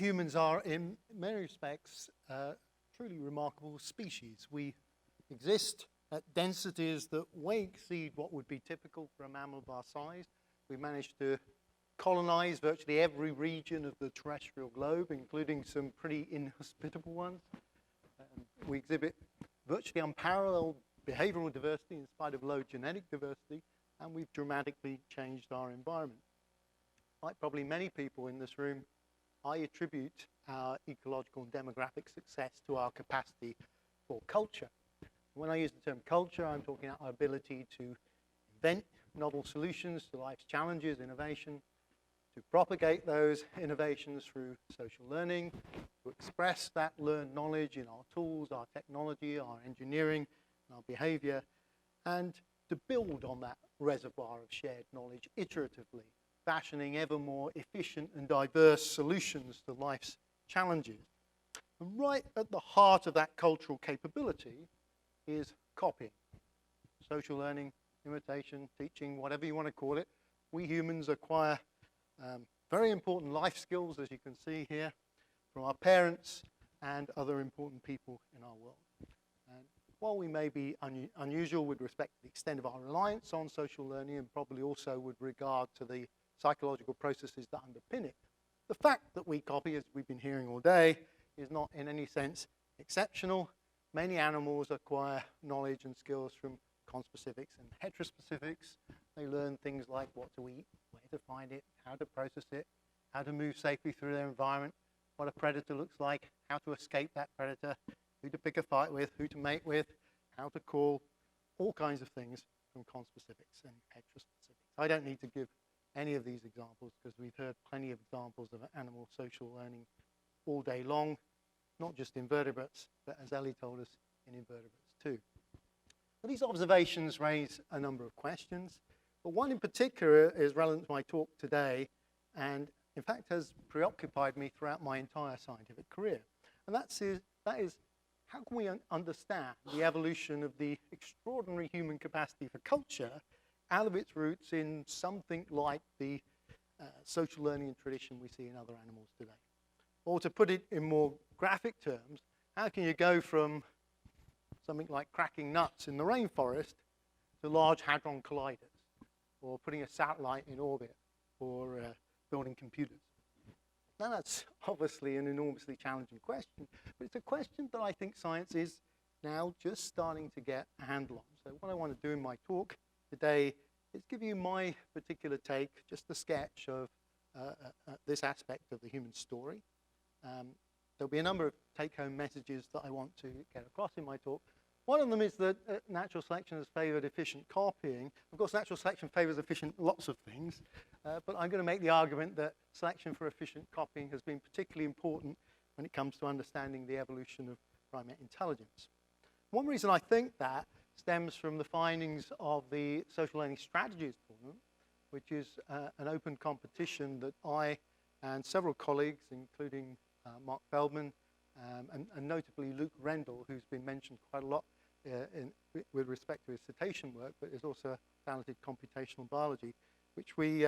humans are, in many respects, truly remarkable species. We exist at densities that way exceed what would be typical for a mammal of our size. We managed to colonize virtually every region of the terrestrial globe, including some pretty inhospitable ones. We exhibit virtually unparalleled behavioral diversity in spite of low genetic diversity, and we've dramatically changed our environment. Like probably many people in this room, I attribute our ecological and demographic success to our capacity for culture. When I use the term culture, I'm talking about our ability to invent novel solutions to life's challenges, innovation, to propagate those innovations through social learning, to express that learned knowledge in our tools, our technology, our engineering, and our behavior, and to build on that reservoir of shared knowledge iteratively, fashioning ever more efficient and diverse solutions to life's challenges. And right at the heart of that cultural capability is copying. Social learning, imitation, teaching, whatever you want to call it. We humans acquire very important life skills, as you can see here, from our parents and other important people in our world. And while we may be unusual with respect to the extent of our reliance on social learning, and probably also with regard to the psychological processes that underpin it, the fact that we copy, as we've been hearing all day, is not in any sense exceptional. Many animals acquire knowledge and skills from conspecifics and heterospecifics. They learn things like what to eat, where to find it, how to process it, how to move safely through their environment, what a predator looks like, how to escape that predator, who to pick a fight with, who to mate with, how to call, all kinds of things from conspecifics and heterospecifics. I don't need to give any of these examples because we've heard plenty of examples of animal social learning all day long, not just invertebrates, but as Ellie told us, in invertebrates too. Well, these observations raise a number of questions, but one in particular is relevant to my talk today, and in fact has preoccupied me throughout my entire scientific career. And that is how can we understand the evolution of the extraordinary human capacity for culture out of its roots in something like the social learning tradition we see in other animals today? Or to put it in more graphic terms, how can you go from something like cracking nuts in the rainforest to large hadron colliders, or putting a satellite in orbit, or building computers? Now that's obviously an enormously challenging question, but it's a question that I think science is now just starting to get a handle on. So what I want to do in my talk today is give you my particular take, just a sketch of this aspect of the human story. There'll be a number of take-home messages that I want to get across in my talk. One of them is that natural selection has favored efficient copying. Of course, natural selection favors efficient lots of things, but I'm going to make the argument that selection for efficient copying has been particularly important when it comes to understanding the evolution of primate intelligence. One reason I think that stems from the findings of the Social Learning Strategies Tournament, which is an open competition that I and several colleagues, including Mark Feldman, and notably Luke Rendell, who's been mentioned quite a lot with respect to his cetacean work, but is also a talented computational biology, which we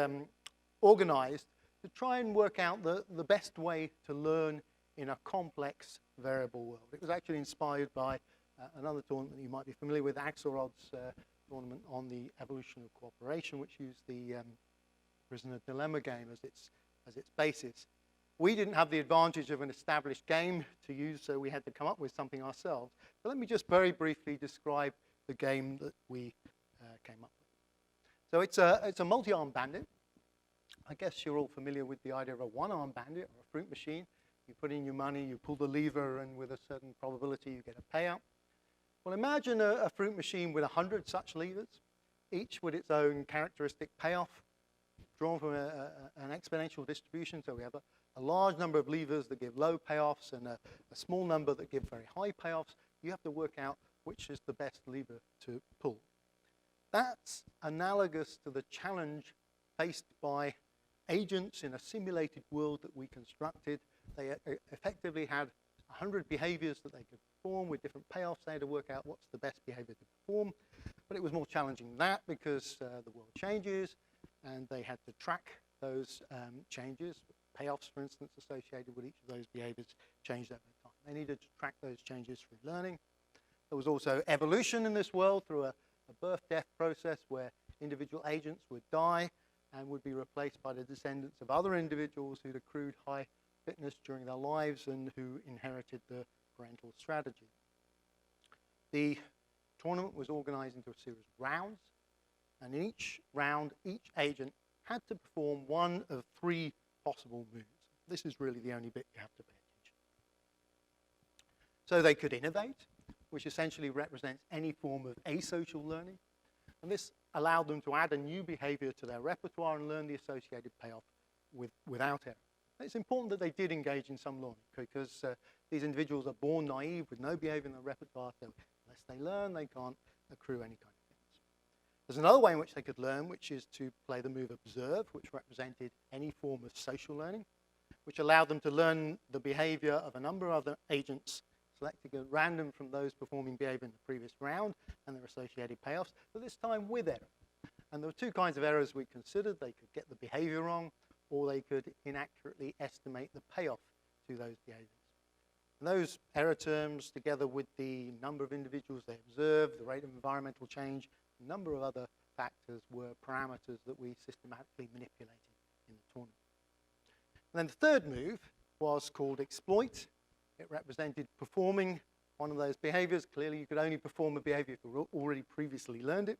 organized to try and work out the best way to learn in a complex variable world. It was actually inspired by another tournament that you might be familiar with, Axelrod's tournament on the evolution of cooperation, which used the prisoner dilemma game as its basis. We didn't have the advantage of an established game to use, so we had to come up with something ourselves. But let me just very briefly describe the game that we came up with. So it's a multi-armed bandit. I guess you're all familiar with the idea of a one-armed bandit or a fruit machine. You put in your money, you pull the lever, and with a certain probability you get a payout. Well, imagine a fruit machine with 100 such levers, each with its own characteristic payoff, drawn from an exponential distribution. So we have a large number of levers that give low payoffs and a small number that give very high payoffs. You have to work out which is the best lever to pull. That's analogous to the challenge faced by agents in a simulated world that we constructed. They effectively had 100 behaviors that they could perform with different payoffs. They had to work out what's the best behavior to perform. But it was more challenging than that because the world changes and they had to track those changes, payoffs, for instance, associated with each of those behaviors changed over time. They needed to track those changes through learning. There was also evolution in this world through a birth-death process where individual agents would die and would be replaced by the descendants of other individuals who'd accrued high fitness during their lives and who inherited the parental strategy. The tournament was organized into a series of rounds, and in each round, each agent had to perform one of 3 possible moves. This is really the only bit you have to pay attention. So they could innovate, which essentially represents any form of asocial learning. And this allowed them to add a new behavior to their repertoire and learn the associated payoff without error. It's important that they did engage in some learning because these individuals are born naive with no behavior in their repertoire, so unless they learn, they can't accrue any kind of fitness. There's another way in which they could learn, which is to play the move observe, which represented any form of social learning, which allowed them to learn the behavior of a number of other agents selected at random from those performing behavior in the previous round and their associated payoffs, but this time with error. And there were 2 kinds of errors we considered. They could get the behavior wrong, or they could inaccurately estimate the payoff to those behaviors. And those error terms, together with the number of individuals they observed, the rate of environmental change, a number of other factors were parameters that we systematically manipulated in the tournament. And then the third move was called exploit. It represented performing one of those behaviors. Clearly, you could only perform a behavior if you already previously learned it.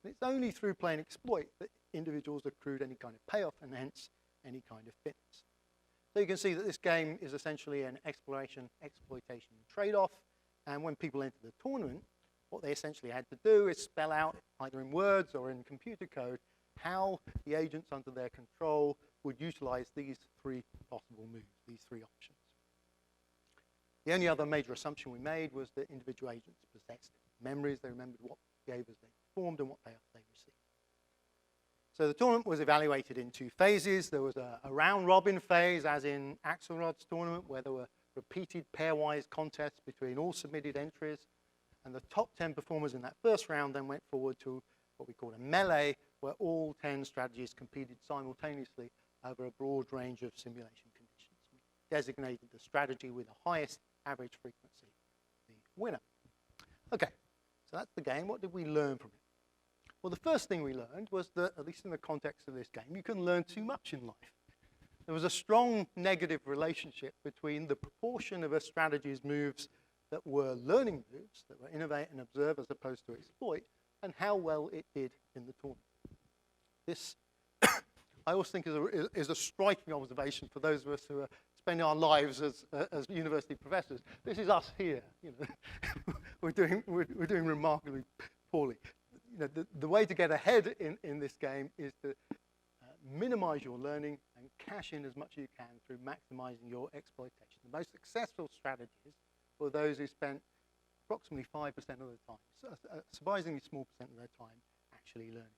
And it's only through playing exploit that individuals accrued any kind of payoff and hence any kind of fitness. So you can see that this game is essentially an exploitation trade-off. And when people enter the tournament, what they essentially had to do is spell out, either in words or in computer code, how the agents under their control would utilize these 3 possible moves, these 3 options. The only other major assumption we made was that individual agents possessed memories. They remembered what behaviors they performed and what payoffs they received. So the tournament was evaluated in 2 phases. There was a round-robin phase, as in Axelrod's tournament, where there were repeated pairwise contests between all submitted entries. And the top 10 performers in that first round then went forward to what we call a melee, where all 10 strategies competed simultaneously over a broad range of simulation conditions. We designated the strategy with the highest average frequency the winner. Okay, so that's the game. What did we learn from it? Well, the first thing we learned was that, at least in the context of this game, you can learn too much in life. There was a strong negative relationship between the proportion of a strategy's moves that were learning moves, that were innovate and observe as opposed to exploit, and how well it did in the tournament. This, I also think, is a striking observation for those of us who are spending our lives as university professors. This is us here. You know, we're doing remarkably poorly. You know, the way to get ahead in this game is to minimize your learning and cash in as much as you can through maximizing your exploitation. The most successful strategies were those who spent approximately 5% of their time, so a surprisingly small percent of their time, actually learning.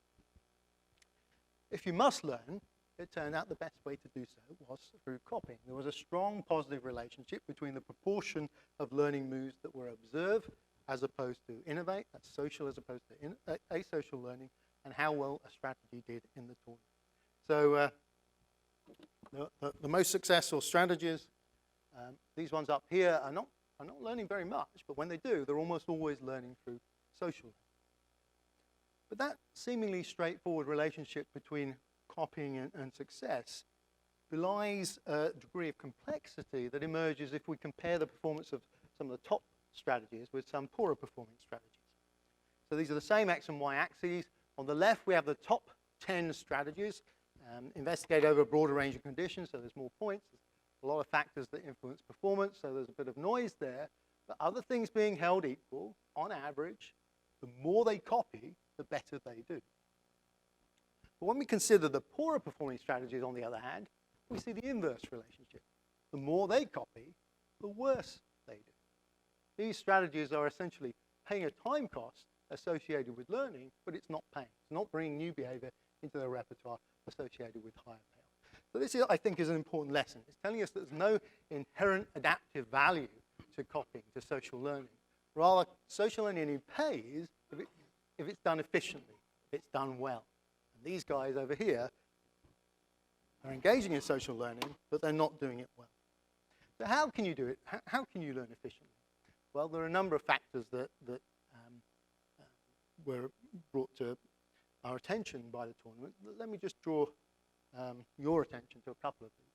If you must learn, it turned out the best way to do so was through copying. There was a strong positive relationship between the proportion of learning moves that were observed as opposed to innovate, that's social as opposed to asocial learning, and how well a strategy did in the tournament. So the most successful strategies, these ones up here are not learning very much, but when they do, they're almost always learning through social learning. But that seemingly straightforward relationship between copying and success belies a degree of complexity that emerges if we compare the performance of some of the top strategies with some poorer performing strategies. So these are the same X and Y axes. On the left, we have the top 10 strategies, investigate over a broader range of conditions, so there's more points. There's a lot of factors that influence performance, so there's a bit of noise there. But other things being held equal, on average, the more they copy, the better they do. But when we consider the poorer performing strategies, on the other hand, we see the inverse relationship. The more they copy, the worse they do. These strategies are essentially paying a time cost associated with learning, but it's not paying. It's not bringing new behavior into their repertoire associated with higher payoff. So this, I think, is an important lesson. It's telling us that there's no inherent adaptive value to copying, to social learning. Rather, social learning only pays if it's done efficiently, if it's done well. And these guys over here are engaging in social learning, but they're not doing it well. So how can you do it? How can you learn efficiently? Well, there are a number of factors that were brought to our attention by the tournament. Let me just draw your attention to a couple of these.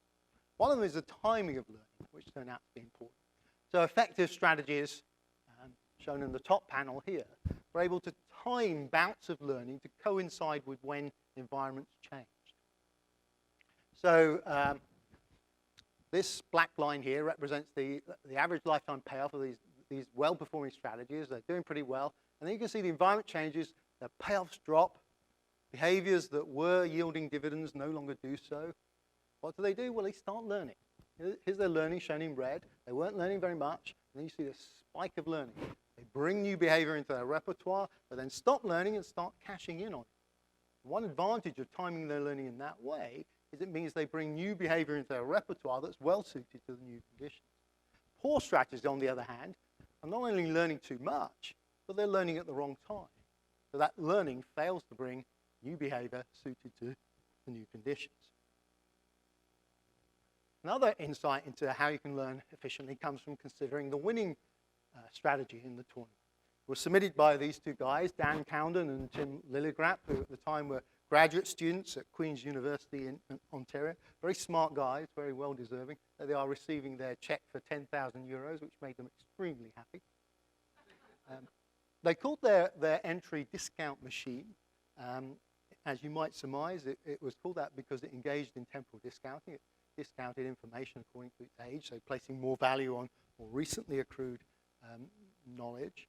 One of them is the timing of learning, which turned out to be important. So effective strategies, shown in the top panel here, are able to time bouts of learning to coincide with when environments changed. So this black line here represents the average lifetime payoff of these well-performing strategies. They're doing pretty well. And then you can see the environment changes, their payoffs drop, behaviors that were yielding dividends no longer do so. What do? Well, they start learning. Here's their learning shown in red. They weren't learning very much. And then you see this spike of learning. They bring new behavior into their repertoire, but then stop learning and start cashing in on it. One advantage of timing their learning in that way is it means they bring new behavior into their repertoire that's well suited to the new conditions. Poor strategies, on the other hand, are not only learning too much, but they're learning at the wrong time. So that learning fails to bring new behavior suited to the new conditions. Another insight into how you can learn efficiently comes from considering the winning strategy in the tournament. It was submitted by these two guys, Dan Cowden and Tim Lilligrap, who at the time were graduate students at Queen's University in Ontario. Very smart guys, very well deserving. They are receiving their check for 10,000 euros, which made them extremely happy. They called their entry discount machine. As you might surmise, it was called that because it engaged in temporal discounting. It discounted information according to its age, so placing more value on more recently accrued knowledge,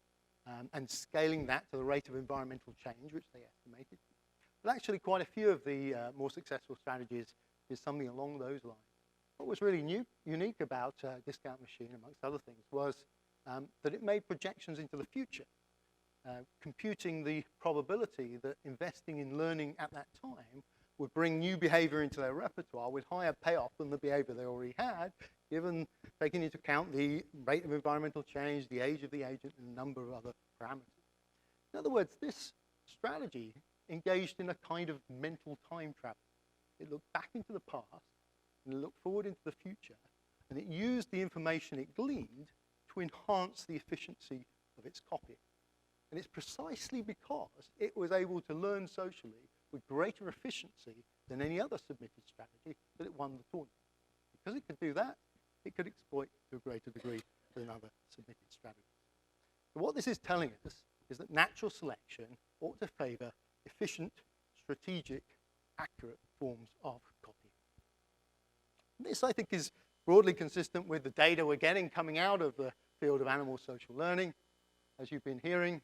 and scaling that to the rate of environmental change, which they estimated. But actually, quite a few of the more successful strategies did something along those lines. What was really unique about discount machine, amongst other things, was that it made projections into the future, computing the probability that investing in learning at that time would bring new behavior into their repertoire with higher payoff than the behavior they already had, given taking into account the rate of environmental change, the age of the agent, and a number of other parameters. In other words, this strategy engaged in a kind of mental time travel. It looked back into the past, and it looked forward into the future, and it used the information it gleaned to enhance the efficiency of its copy. And it's precisely because it was able to learn socially with greater efficiency than any other submitted strategy that it won the tournament. Because it could do that, it could exploit to a greater degree than other submitted strategies. So what this is telling us is that natural selection ought to favor efficient, strategic, accurate forms of copying. This, I think, is broadly consistent with the data we're getting coming out of the field of animal social learning. As you've been hearing,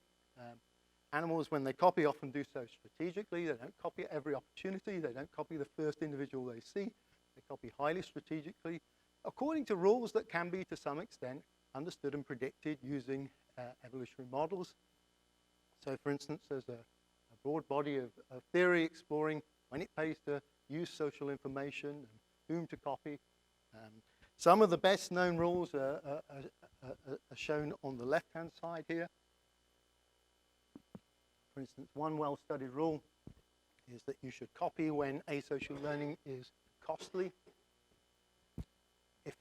animals, when they copy, often do so strategically. They don't copy at every opportunity. They don't copy the first individual they see. They copy highly strategically, according to rules that can be, to some extent, understood and predicted using evolutionary models. So, for instance, there's a broad body of theory exploring when it pays to use social information and whom to copy. Some of the best known rules are shown on the left-hand side here. For instance, one well-studied rule is that you should copy when asocial learning is costly. If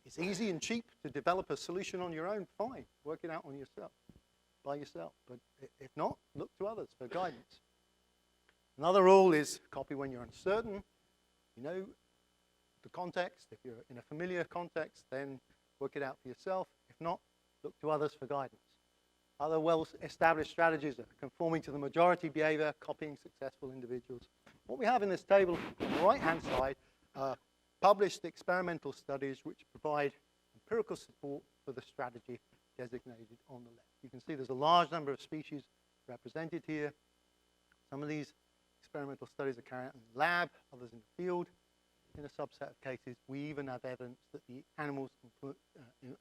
it's easy and cheap to develop a solution on your own, fine, work it out on yourself, by yourself. But if not, look to others for guidance. Another rule is copy when you're uncertain. You know the context. If you're in a familiar context, then work it out for yourself. If not, look to others for guidance. Other well-established strategies are conforming to the majority behavior, copying successful individuals. What we have in this table on the right-hand side are published experimental studies which provide empirical support for the strategy designated on the left. You can see there's a large number of species represented here. Some of these experimental studies are carried out in the lab, others in the field. In a subset of cases, we even have evidence that the animals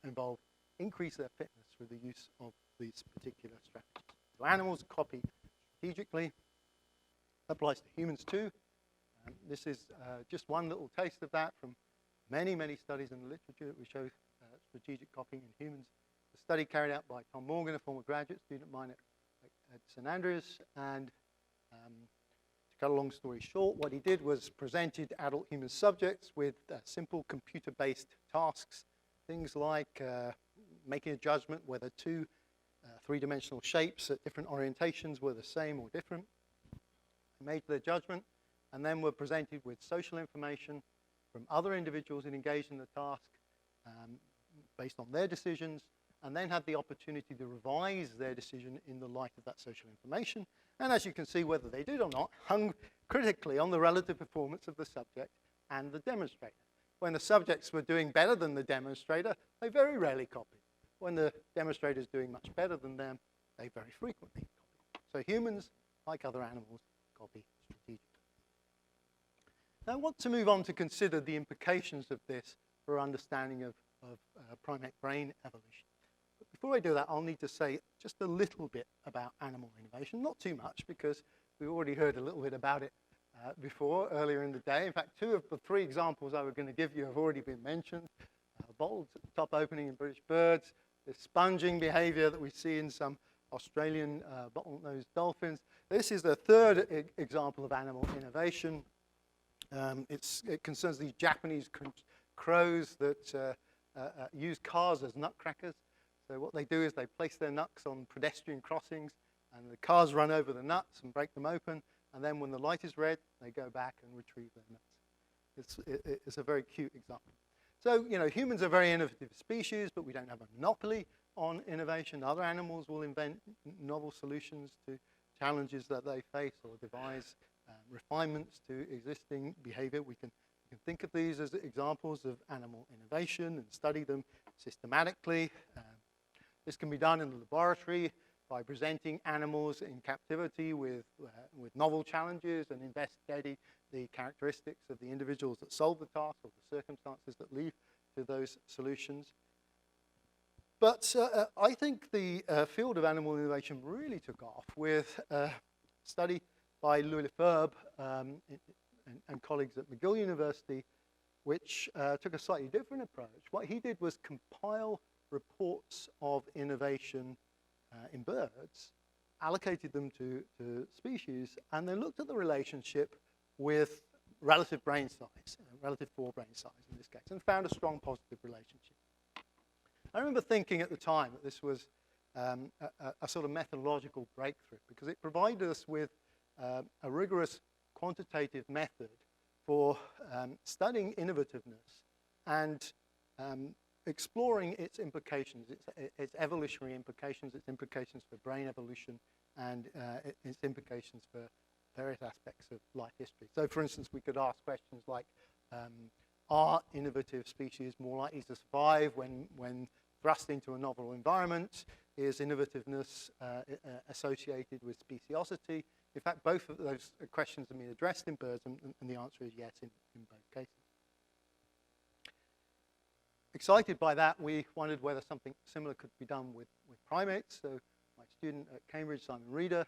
involved increase their fitness through the use of these particular strategies. So animals copy strategically. That applies to humans too. This is just one little taste of that from many, many studies in the literature which show strategic copying in humans. A study carried out by Tom Morgan, a former graduate student of mine at St. Andrews, and cut a long story short, what he did was presented adult human subjects with simple computer-based tasks, things like making a judgment whether two three-dimensional shapes at different orientations were the same or different. They made their judgment, and then were presented with social information from other individuals engaged in the task based on their decisions, and then had the opportunity to revise their decision in the light of that social information. And as you can see, whether they did or not hung critically on the relative performance of the subject and the demonstrator. When the subjects were doing better than the demonstrator, they very rarely copied. When the demonstrator is doing much better than them, they very frequently copy. So humans, like other animals, copy strategically. Now I want to move on to consider the implications of this for understanding of primate brain evolution. But before I do that, I'll need to say just a little bit about animal innovation. Not too much, because we already heard a little bit about it before, earlier in the day. In fact, two of the three examples I was going to give you have already been mentioned. Bottles at the top opening in British birds, the sponging behavior that we see in some Australian bottlenose dolphins. This is the third example of animal innovation. It concerns these Japanese crows that use cars as nutcrackers. So what they do is they place their nuts on pedestrian crossings, and the cars run over the nuts and break them open, and then when the light is red, they go back and retrieve their nuts. It's a very cute example. So, you know, humans are very innovative species, but we don't have a monopoly on innovation. Other animals will invent novel solutions to challenges that they face, or devise refinements to existing behavior. We can think of these as examples of animal innovation and study them systematically. This can be done in the laboratory by presenting animals in captivity with novel challenges and investigating the characteristics of the individuals that solve the task or the circumstances that lead to those solutions. But I think the field of animal innovation really took off with a study by Louis Lefebvre and colleagues at McGill University, which took a slightly different approach. What he did was compile reports of innovation in birds, allocated them to species, and then looked at the relationship with relative brain size, relative forebrain size in this case, and found a strong positive relationship. I remember thinking at the time that this was a sort of methodological breakthrough, because it provided us with a rigorous quantitative method for studying innovativeness and exploring its implications, its evolutionary implications, its implications for brain evolution, and its implications for various aspects of life history. So, for instance, we could ask questions like, are innovative species more likely to survive when thrust into a novel environment? Is innovativeness associated with speciosity? In fact, both of those questions have been addressed in birds, and the answer is yes in both cases. Excited by that, we wondered whether something similar could be done with primates. So my student at Cambridge, Simon Reeder,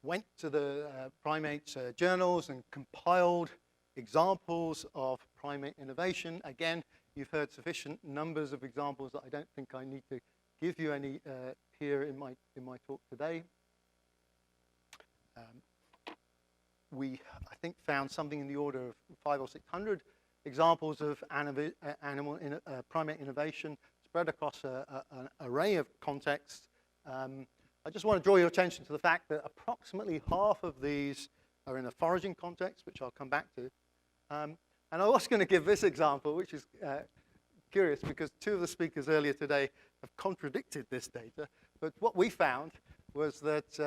went to the primate journals and compiled examples of primate innovation. Again, you've heard sufficient numbers of examples that I don't think I need to give you any here in my talk today. We, I think, found something in the order of 500 or 600 examples of primate innovation spread across an array of contexts. I just want to draw your attention to the fact that approximately half of these are in a foraging context, which I'll come back to. And I was going to give this example, which is curious because two of the speakers earlier today have contradicted this data. But what we found was that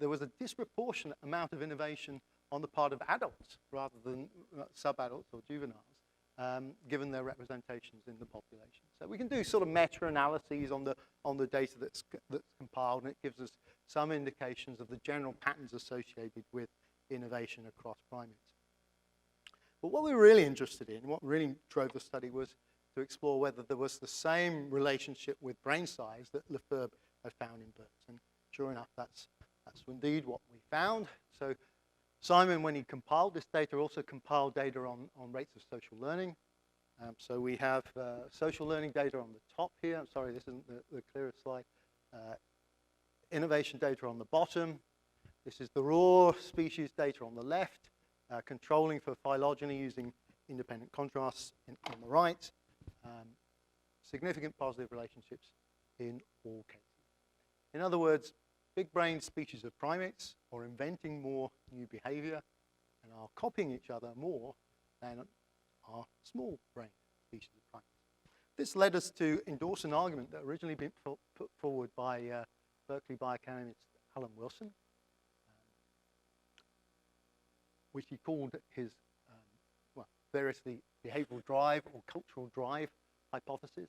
there was a disproportionate amount of innovation on the part of adults rather than sub-adults or juveniles, given their representations in the population. So we can do sort of meta-analyses on the data that's compiled, and it gives us some indications of the general patterns associated with innovation across primates. But what we were really interested in, what really drove the study, was to explore whether there was the same relationship with brain size that Lefebvre had found in birds. And sure enough, that's indeed what we found. So Simon, when he compiled this data, also compiled data on rates of social learning. So we have social learning data on the top here. I'm sorry, this isn't the clearest slide. Innovation data on the bottom. This is the raw species data on the left, controlling for phylogeny using independent contrasts on the right. Significant positive relationships in all cases. In other words, big-brained species of primates are inventing more new behavior and are copying each other more than are small-brained species of primates. This led us to endorse an argument that originally been put forward by Berkeley biochemist Alan Wilson, which he called his, variously behavioral drive or cultural drive hypothesis.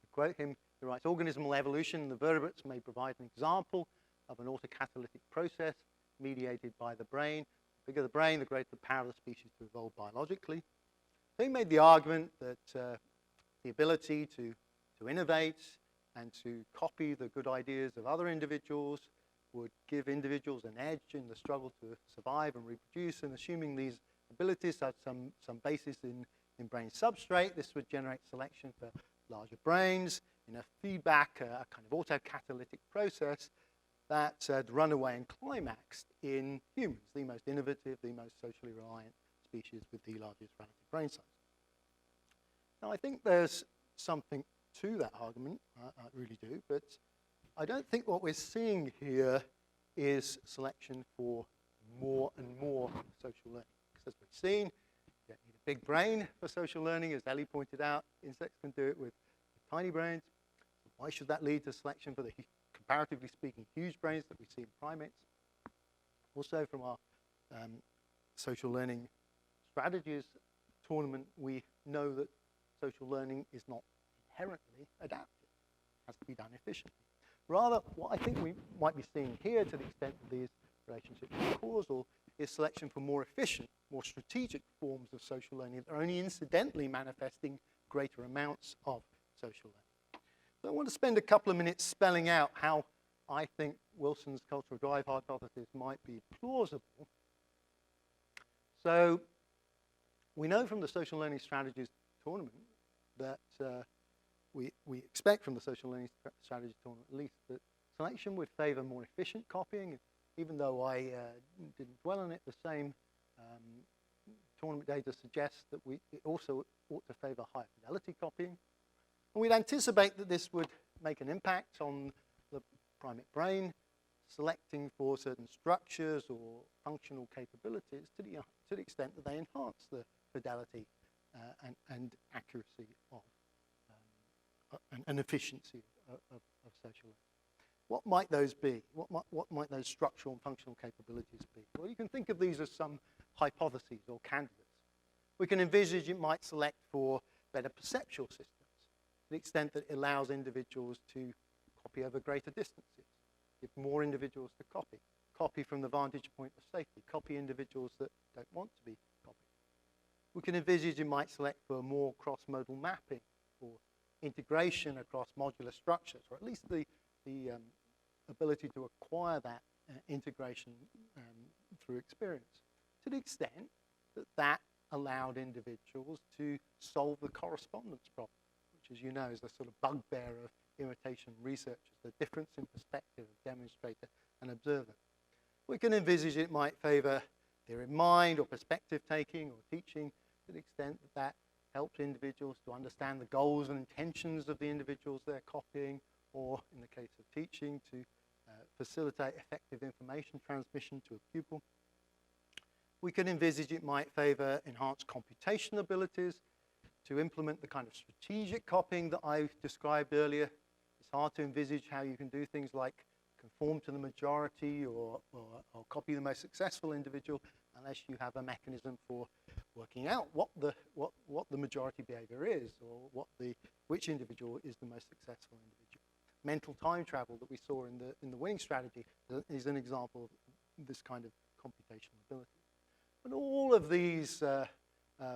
To quote him, he writes, organismal evolution in the vertebrates may provide an example of an autocatalytic process mediated by the brain. The bigger the brain, the greater the power of the species to evolve biologically. So he made the argument that the ability to innovate and to copy the good ideas of other individuals would give individuals an edge in the struggle to survive and reproduce, and assuming these abilities had some basis in brain substrate, this would generate selection for larger brains in a feedback, a kind of autocatalytic process that had run away and climaxed in humans, the most innovative, the most socially reliant species with the largest relative brain size. Now, I think there's something to that argument, I really do, but I don't think what we're seeing here is selection for more and more social learning. Because as we've seen, you don't need a big brain for social learning. As Ellie pointed out, insects can do it with tiny brains. Why should that lead to selection for the, comparatively speaking, huge brains that we see in primates? Also, from our social learning strategies tournament, we know that social learning is not inherently adaptive. It has to be done efficiently. Rather, what I think we might be seeing here, to the extent that these relationships are causal, is selection for more efficient, more strategic forms of social learning that are only incidentally manifesting greater amounts of social learning. So I want to spend a couple of minutes spelling out how I think Wilson's cultural drive hypothesis might be plausible. So we know from the social learning strategies tournament that we expect from the social learning strategy tournament at least that selection would favor more efficient copying. Even though I didn't dwell on it, the same tournament data suggests that it also ought to favor higher fidelity copying. And we'd anticipate that this would make an impact on the primate brain, selecting for certain structures or functional capabilities to the extent that they enhance the fidelity and accuracy of and efficiency of social learning. What might those be? What might those structural and functional capabilities be? Well, you can think of these as some hypotheses or candidates. We can envisage it might select for better perceptual systems to the extent that it allows individuals to copy over greater distances, give more individuals to copy from the vantage point of safety, copy individuals that don't want to be copied. We can envisage it might select for more cross-modal mapping or integration across modular structures, or at least the ability to acquire that integration through experience, to the extent that that allowed individuals to solve the correspondence problem, which, as you know, is the sort of bugbear of imitation researchers, the difference in perspective of demonstrator and observer. We can envisage it might favor theory of mind or perspective taking or teaching to the extent that that helps individuals to understand the goals and intentions of the individuals they're copying, or in the case of teaching, to facilitate effective information transmission to a pupil. We can envisage it might favor enhanced computation abilities to implement the kind of strategic copying that I described earlier. It's hard to envisage how you can do things like conform to the majority or copy the most successful individual unless you have a mechanism for working out what the majority behavior is, or which individual is the most successful individual. Mental time travel that we saw in the winning strategy is an example of this kind of computational ability. But all of these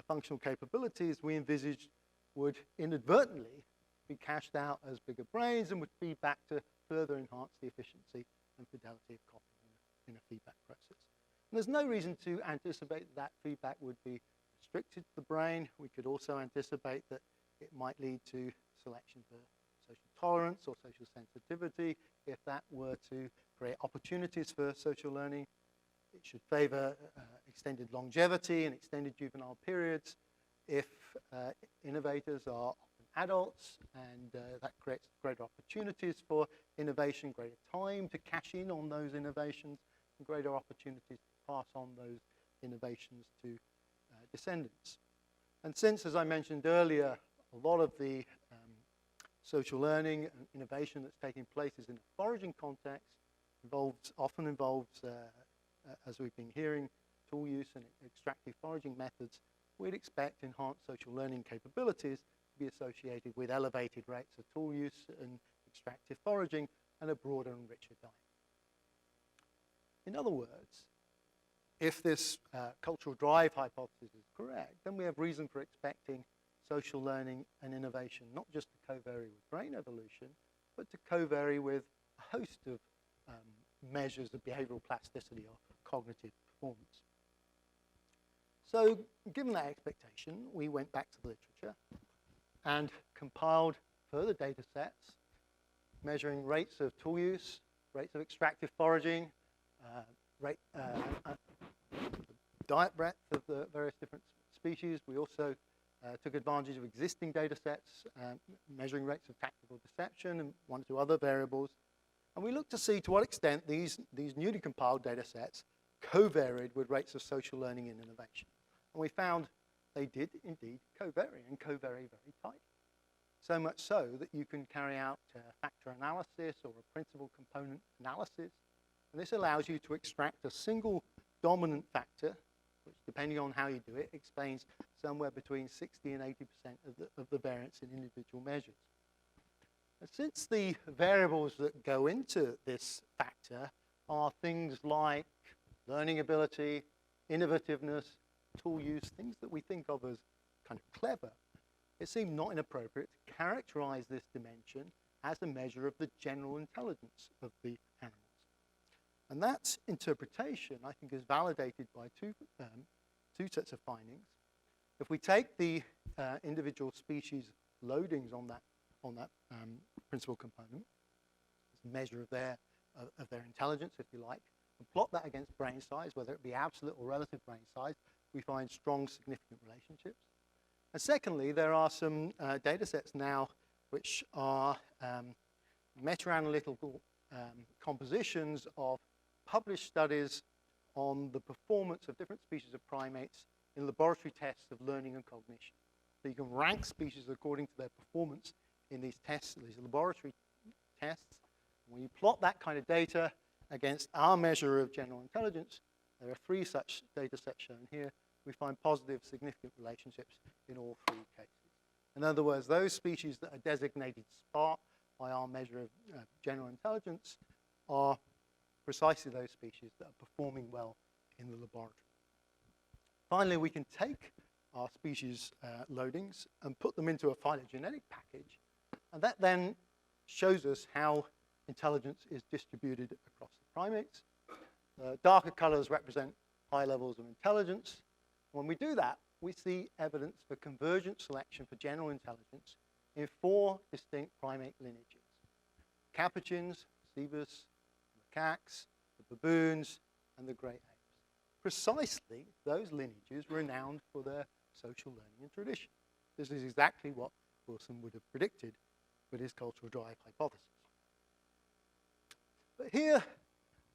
functional capabilities we envisaged would inadvertently be cashed out as bigger brains and would feed back to further enhance the efficiency and fidelity of copying in a feedback process. And there's no reason to anticipate that feedback would be restricted to the brain. We could also anticipate that it might lead to selection for social tolerance or social sensitivity, if that were to create opportunities for social learning. It should favor extended longevity and extended juvenile periods if innovators are often adults, and that creates greater opportunities for innovation, greater time to cash in on those innovations, and greater opportunities to pass on those innovations to descendants. And since, as I mentioned earlier, a lot of the social learning and innovation that's taking place is in a foraging context, often involves, as we've been hearing, tool use and extractive foraging methods, we'd expect enhanced social learning capabilities to be associated with elevated rates of tool use and extractive foraging and a broader and richer diet. In other words, if this cultural drive hypothesis is correct, then we have reason for expecting social learning and innovation not just to co-vary with brain evolution, but to co-vary with a host of measures of behavioral plasticity or cognitive performance. So given that expectation, we went back to the literature and compiled further data sets measuring rates of tool use, rates of extractive foraging, diet breadth of the various different species. We also took advantage of existing data sets, measuring rates of tactical deception and one or two other variables. And we looked to see to what extent these newly compiled data sets co-varied with rates of social learning and innovation. And we found they did indeed co-vary, and co-vary very tightly. So much so that you can carry out factor analysis or a principal component analysis. And this allows you to extract a single dominant factor, which, depending on how you do it, explains somewhere between 60 and 80% of the variance in individual measures. And since the variables that go into this factor are things like learning ability, innovativeness, tool use, things that we think of as kind of clever, it seemed not inappropriate to characterize this dimension as a measure of the general intelligence of the animals. And that interpretation, I think, is validated by two sets of findings. If we take the individual species loadings on that principal component, as a measure of their intelligence, if you like, and plot that against brain size, whether it be absolute or relative brain size, we find strong, significant relationships. And secondly, there are some data sets now which are meta-analytical compositions of published studies on the performance of different species of primates in laboratory tests of learning and cognition. So you can rank species according to their performance in these tests, these laboratory tests. When you plot that kind of data against our measure of general intelligence, there are three such data sets shown here. We find positive, significant relationships in all three cases. In other words, those species that are designated smart by our measure of general intelligence are precisely those species that are performing well in the laboratory. Finally, we can take our species loadings and put them into a phylogenetic package, and that then shows us how intelligence is distributed across the primates. Darker colors represent high levels of intelligence. When we do that, we see evidence for convergent selection for general intelligence in 4 distinct primate lineages: capuchins, cebus, macaques, the baboons, and the great apes. Precisely those lineages renowned for their social learning and tradition. This is exactly what Wilson would have predicted with his cultural drive hypothesis. But here,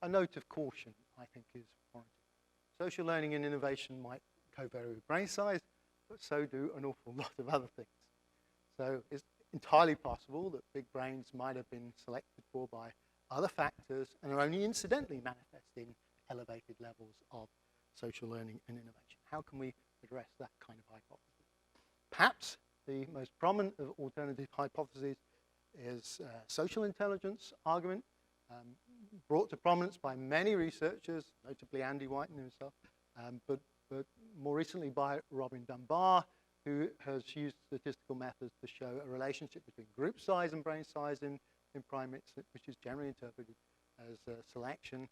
a note of caution, I think, is warranted. Social learning and innovation might co-vary with brain size, but so do an awful lot of other things. So it's entirely possible that big brains might have been selected for by other factors and are only incidentally manifest in elevated levels of social learning and innovation. How can we address that kind of hypothesis? Perhaps the most prominent of alternative hypotheses is social intelligence argument, brought to prominence by many researchers, notably Andy Whiten himself, but more recently by Robin Dunbar, who has used statistical methods to show a relationship between group size and brain size in primates, which is generally interpreted as selection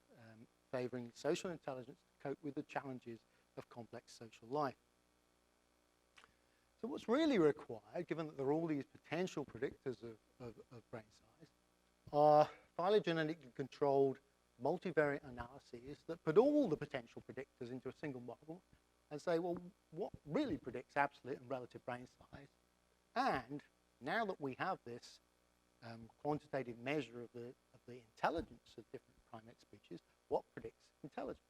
favoring social intelligence to cope with the challenges of complex social life. So what's really required, given that there are all these potential predictors of brain size, are phylogenetically controlled multivariate analyses that put all the potential predictors into a single model and say, well, what really predicts absolute and relative brain size? And now that we have this quantitative measure of the intelligence of different primate species, what predicts intelligence?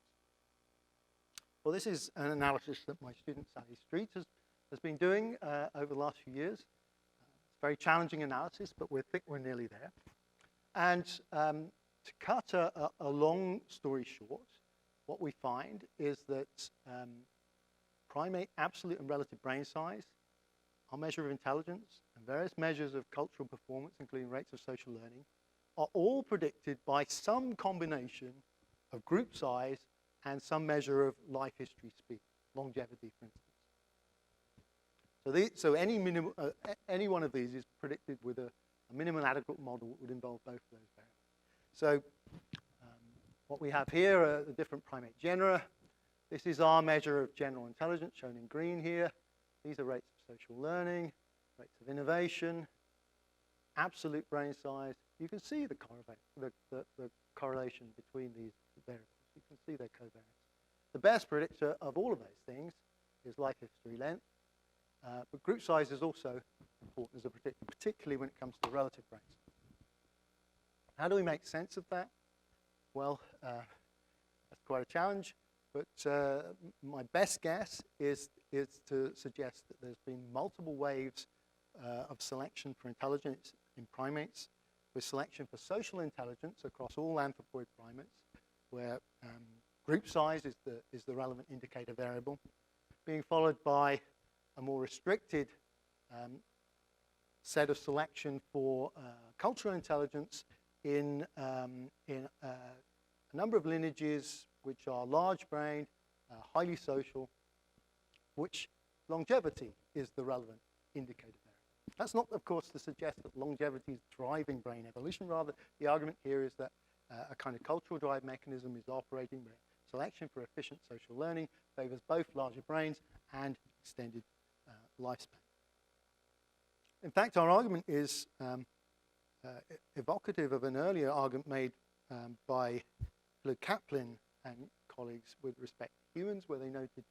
Well, this is an analysis that my student Sally Street has been doing over the last few years. It's a very challenging analysis, but we think we're nearly there. And to cut a long story short, what we find is that primate absolute and relative brain size, our measure of intelligence, and various measures of cultural performance, including rates of social learning, are all predicted by some combination of group size and some measure of life history speed, longevity, for instance. So any one of these is predicted with a minimal adequate model that would involve both of those variables. So what we have here are the different primate genera. This is our measure of general intelligence, shown in green here. These are rates of social learning, rates of innovation, absolute brain size. You can see the correlation between these variables. You can see their covariance. The best predictor of all of those things is life history length, but group size is also important as a predictor, particularly when it comes to relative brain size. How do we make sense of that? Well, that's quite a challenge, but my best guess is to suggest that there's been multiple waves of selection for intelligence in primates, with selection for social intelligence across all anthropoid primates, where group size is the relevant indicator variable, being followed by a more restricted set of selection for cultural intelligence in a number of lineages which are large-brained, highly social, which longevity is the relevant indicator variable. That's not, of course, to suggest that longevity is driving brain evolution. Rather, the argument here is that a kind of cultural drive mechanism is operating where selection for efficient social learning favors both larger brains and extended lifespan. In fact, our argument is evocative of an earlier argument made by Luke Kaplan and colleagues with respect to humans, where they noted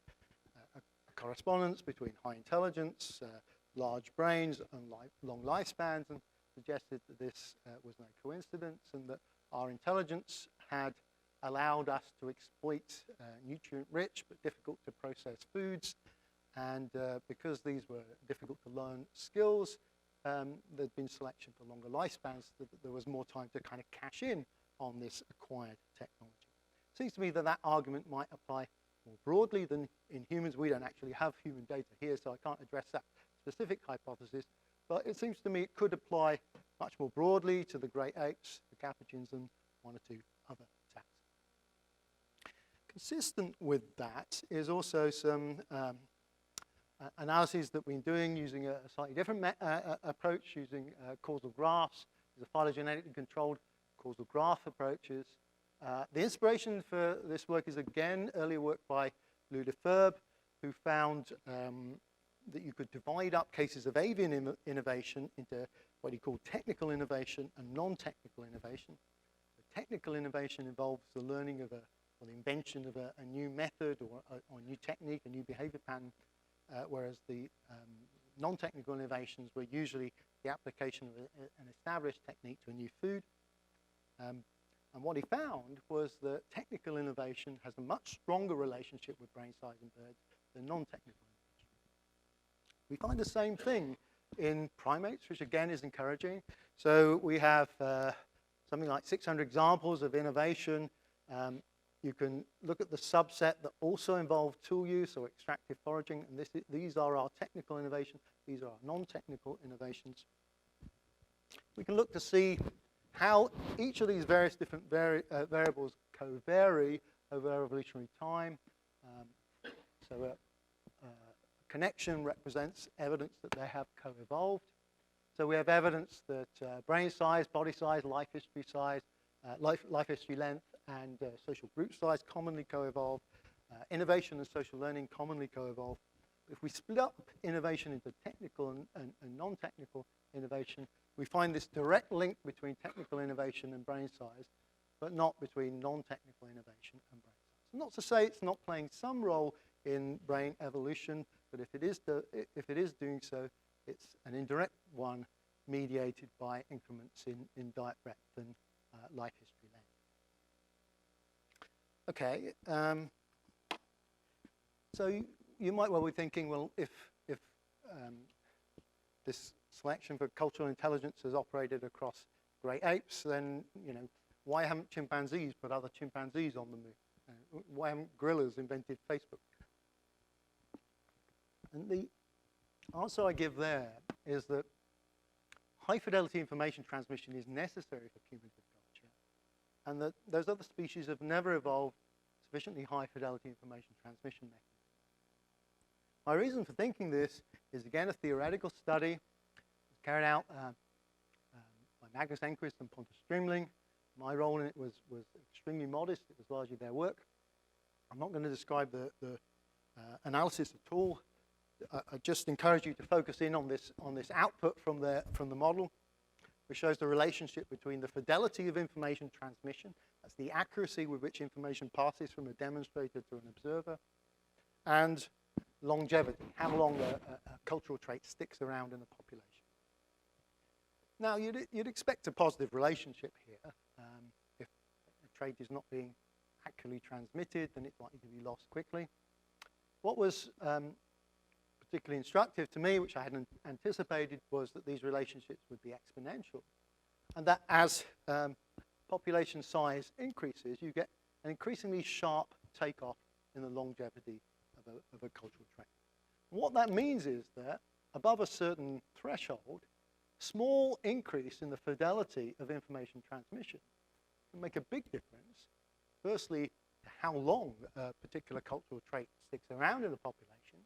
a correspondence between high intelligence, large brains, and long lifespans, and suggested that this was no coincidence, and that our intelligence had allowed us to exploit nutrient-rich but difficult to process foods, and because these were difficult to learn skills, there'd been selection for longer lifespans, so that there was more time to kind of cash in on this acquired technology. It seems to me that that argument might apply more broadly than in humans. We don't actually have human data here, so I can't address that specific hypothesis, but it seems to me it could apply much more broadly to the great apes, the capuchins, and one or two other taxa. Consistent with that is also some analyses that we've been doing using a slightly different approach, using causal graphs. These are phylogenetically controlled causal graph approaches. The inspiration for this work is, again, earlier work by Lou Lefebvre, who found that you could divide up cases of avian innovation into what he called technical innovation and non-technical innovation. The technical innovation involves the learning of or the invention of a new method or a new technique, a new behavior pattern, whereas the non-technical innovations were usually the application of an established technique to a new food. And what he found was that technical innovation has a much stronger relationship with brain size in birds than non-technical innovation. We find the same thing in primates, which again is encouraging. So we have something like 600 examples of innovation. You can look at the subset that also involve tool use or extractive foraging, and these are our technical innovations. These are our non-technical innovations. We can look to see how each of these various different variables co-vary over evolutionary time. So a connection represents evidence that they have co-evolved. So we have evidence that brain size, body size, life history length, and social group size commonly co-evolve. Innovation and social learning commonly co-evolve. If we split up innovation into technical and non-technical innovation, we find this direct link between technical innovation and brain size, but not between non-technical innovation and brain size. Not to say it's not playing some role in brain evolution, but if it is doing so, it's an indirect one mediated by increments in diet breadth and life history length. Okay, so you might well be thinking, well, if this selection for cultural intelligence has operated across great apes, then why haven't chimpanzees put other chimpanzees on the moon? Why haven't gorillas invented Facebook? And the answer I give there is that high-fidelity information transmission is necessary for cumulative culture, and that those other species have never evolved sufficiently high-fidelity information transmission mechanisms. My reason for thinking this is, again, a theoretical study. It was carried out by Magnus Enquist and Pontus Strömling. My role in it was extremely modest. It was largely their work. I'm not going to describe the analysis at all. I just encourage you to focus in on this output from the model, which shows the relationship between the fidelity of information transmission, that's the accuracy with which information passes from a demonstrator to an observer, and longevity, how long a cultural trait sticks around in a population. Now, you'd expect a positive relationship here. If a trait is not being accurately transmitted, then it's likely to be lost quickly. What was particularly instructive to me, which I hadn't anticipated, was that these relationships would be exponential, and that as population size increases, you get an increasingly sharp takeoff in the longevity of a cultural trait. And what that means is that above a certain threshold, small increase in the fidelity of information transmission can make a big difference, firstly, to how long a particular cultural trait sticks around in the population,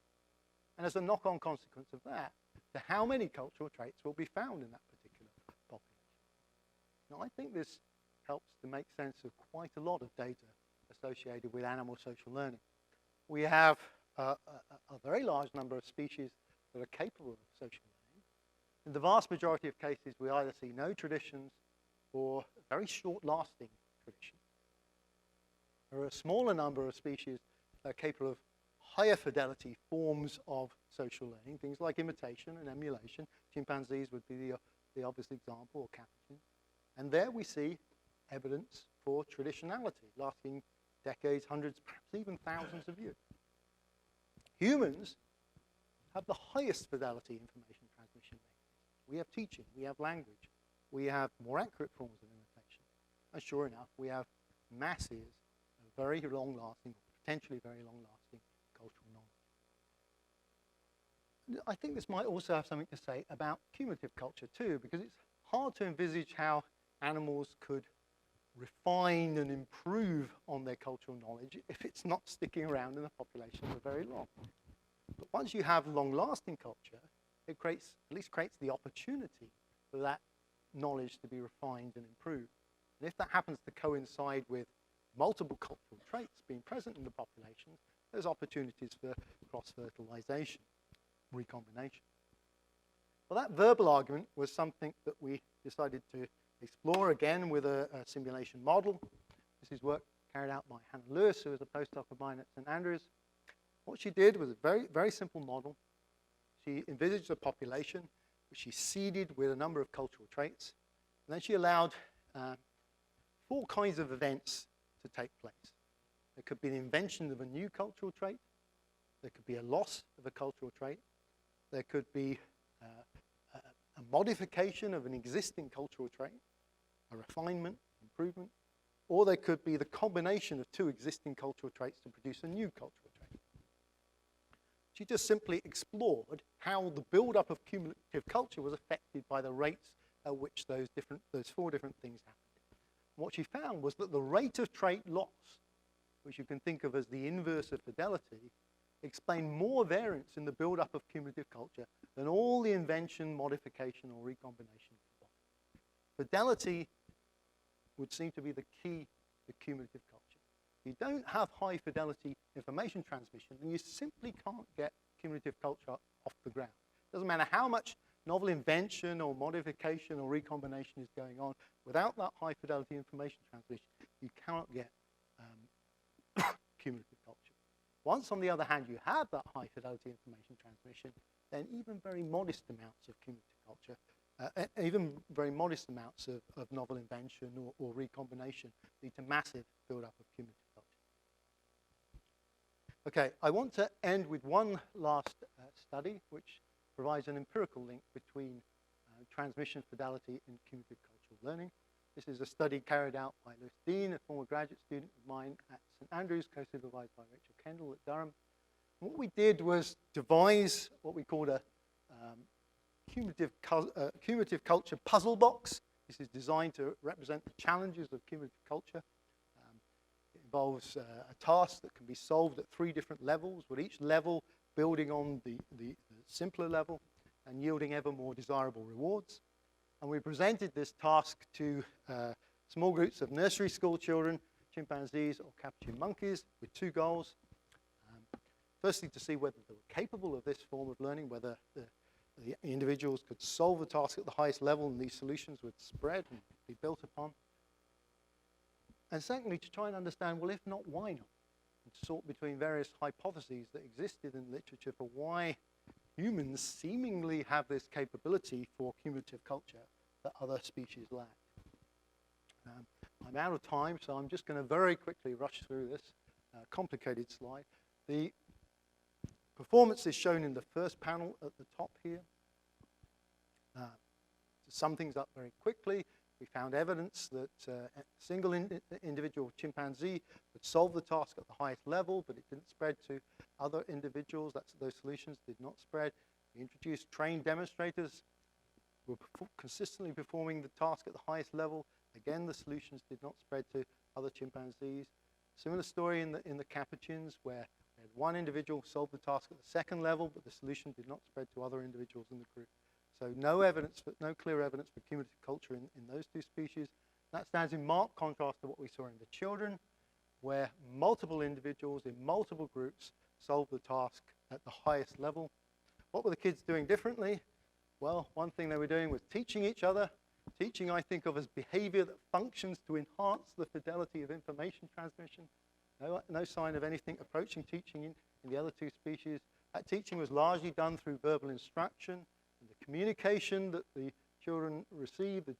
and as a knock-on consequence of that, to how many cultural traits will be found in that particular population. Now, I think this helps to make sense of quite a lot of data associated with animal social learning. We have a very large number of species that are capable of social learning. In the vast majority of cases, we either see no traditions or very short-lasting traditions. There are a smaller number of species that are capable of higher fidelity forms of social learning, things like imitation and emulation. Chimpanzees would be the obvious example, or capuchins. And there we see evidence for traditionality, lasting decades, hundreds, perhaps even thousands of years. Humans have the highest fidelity information transmission mechanisms. We have teaching, we have language, we have more accurate forms of imitation. And sure enough, we have masses of very long-lasting, potentially very long-lasting cultural knowledge. I think this might also have something to say about cumulative culture too, because it's hard to envisage how animals could refine and improve on their cultural knowledge if it's not sticking around in the population for very long. But once you have long-lasting culture, it at least creates the opportunity for that knowledge to be refined and improved. And if that happens to coincide with multiple cultural traits being present in the population, there's opportunities for cross-fertilization, recombination. Well, that verbal argument was something that we decided to explore again with a simulation model. This is work carried out by Hannah Lewis, who was a postdoc of mine at St. Andrews. What she did was a very, very simple model. She envisaged a population which she seeded with a number of cultural traits, and then she allowed 4 kinds of events to take place. There could be the invention of a new cultural trait. There could be a loss of a cultural trait. There could be a modification of an existing cultural trait, a refinement, improvement, or there could be the combination of 2 existing cultural traits to produce a new cultural trait. She just simply explored how the build-up of cumulative culture was affected by the rates at which those 4 different things happened. What she found was that the rate of trait loss, which you can think of as the inverse of fidelity, explained more variance in the build-up of cumulative culture than all the invention, modification, or recombination combined. Fidelity would seem to be the key to cumulative culture. If you don't have high fidelity information transmission, then you simply can't get cumulative culture off the ground. Doesn't matter how much novel invention or modification or recombination is going on, without that high fidelity information transmission, you cannot get cumulative culture. Once, on the other hand, you have that high fidelity information transmission, then even very modest amounts of cumulative culture, even very modest amounts of novel invention or recombination lead to massive buildup of cumulative culture. Okay, I want to end with one last study which provides an empirical link between transmission fidelity and cumulative cultural learning. This is a study carried out by Lewis Dean, a former graduate student of mine at St Andrews, co-supervised by Rachel Kendall at Durham. And what we did was devise what we called a cumulative culture puzzle box. This is designed to represent the challenges of cumulative culture. It involves a task that can be solved at 3 different levels, with each level building on the simpler level and yielding ever more desirable rewards. And we presented this task to small groups of nursery school children, chimpanzees or capuchin monkeys, with 2 goals. Firstly, to see whether they were capable of this form of learning, whether the individuals could solve the task at the highest level and these solutions would spread and be built upon. And secondly, to try and understand, well, if not, why not? And to sort between various hypotheses that existed in literature for why humans seemingly have this capability for cumulative culture that other species lack. I'm out of time, so I'm just going to very quickly rush through this complicated slide. The performance is shown in the first panel at the top here. To sum things up very quickly, we found evidence that a single individual chimpanzee could solve the task at the highest level, but it didn't spread to other individuals. Those solutions did not spread. We introduced trained demonstrators who were consistently performing the task at the highest level. Again, the solutions did not spread to other chimpanzees. Similar story in the capuchins, where we had one individual solve the task at the second level, but the solution did not spread to other individuals in the group. So no clear evidence for cumulative culture in those 2 species. That stands in marked contrast to what we saw in the children, where multiple individuals in multiple groups solved the task at the highest level. What were the kids doing differently? Well, one thing they were doing was teaching each other. Teaching I think of as behavior that functions to enhance the fidelity of information transmission. No sign of anything approaching teaching in the other 2 species. That teaching was largely done through verbal instruction. And the communication that the children received, the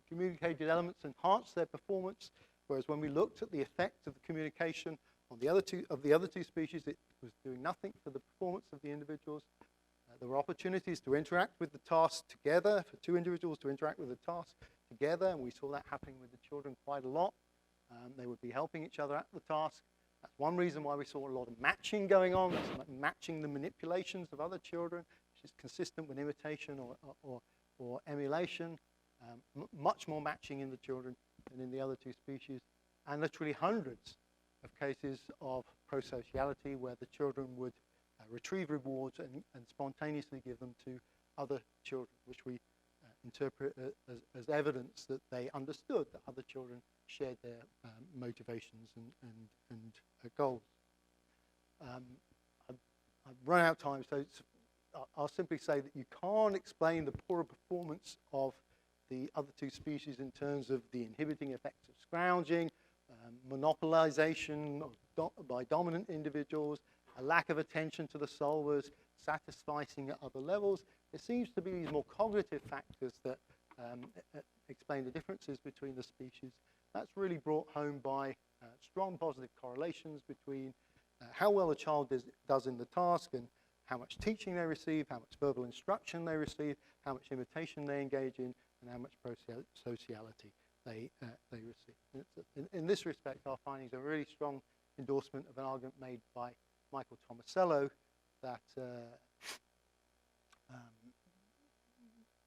communicated elements enhanced their performance, whereas when we looked at the effect of the communication on the other two species, it was doing nothing for the performance of the individuals. There were opportunities to interact with the task together, for 2 individuals to interact with the task together, and we saw that happening with the children quite a lot. They would be helping each other at the task. That's one reason why we saw a lot of matching going on, matching the manipulations of other children, which is consistent with imitation or emulation. Much more matching in the children than in the other 2 species, and literally hundreds of cases of prosociality where the children would retrieve rewards and spontaneously give them to other children, which we interpret as evidence that they understood that other children shared their motivations and goals. I've run out of time, so I'll simply say that you can't explain the poorer performance of the other 2 species in terms of the inhibiting effects of scrounging, monopolization by dominant individuals, a lack of attention to the solvers, satisficing at other levels. There seems to be these more cognitive factors that explain the differences between the species. That's really brought home by strong positive correlations between how well a child does in the task and how much teaching they receive, how much verbal instruction they receive, how much imitation they engage in, and how much prosociality they receive. In this respect, our findings are a really strong endorsement of an argument made by Michael Tomasello that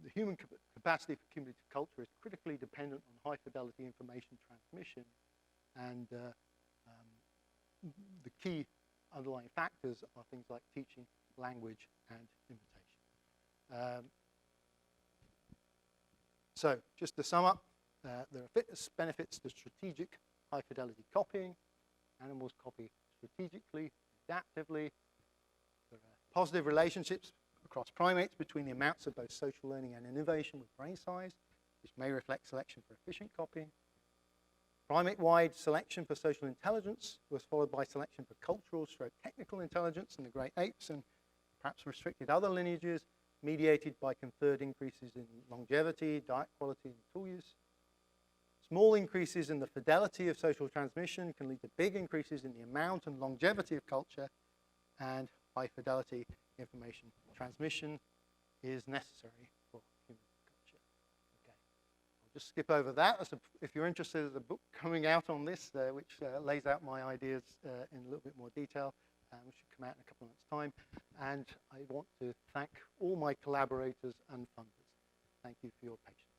the human capacity for cumulative culture is critically dependent on high fidelity information transmission, and the key underlying factors are things like teaching, language, and imitation. So just to sum up, there are fitness benefits to strategic high fidelity copying. Animals copy strategically, adaptively. positive relationships across primates between the amounts of both social learning and innovation with brain size, which may reflect selection for efficient copying. Primate-wide selection for social intelligence was followed by selection for cultural stroke technical intelligence in the great apes, and perhaps restricted other lineages mediated by conferred increases in longevity, diet quality, and tool use. Small increases in the fidelity of social transmission can lead to big increases in the amount and longevity of culture, and high fidelity information transmission is necessary for human culture. Okay. I'll just skip over that. If you're interested, there's a book coming out on this, which lays out my ideas in a little bit more detail, which should come out in a couple of months' time. And I want to thank all my collaborators and funders. Thank you for your patience.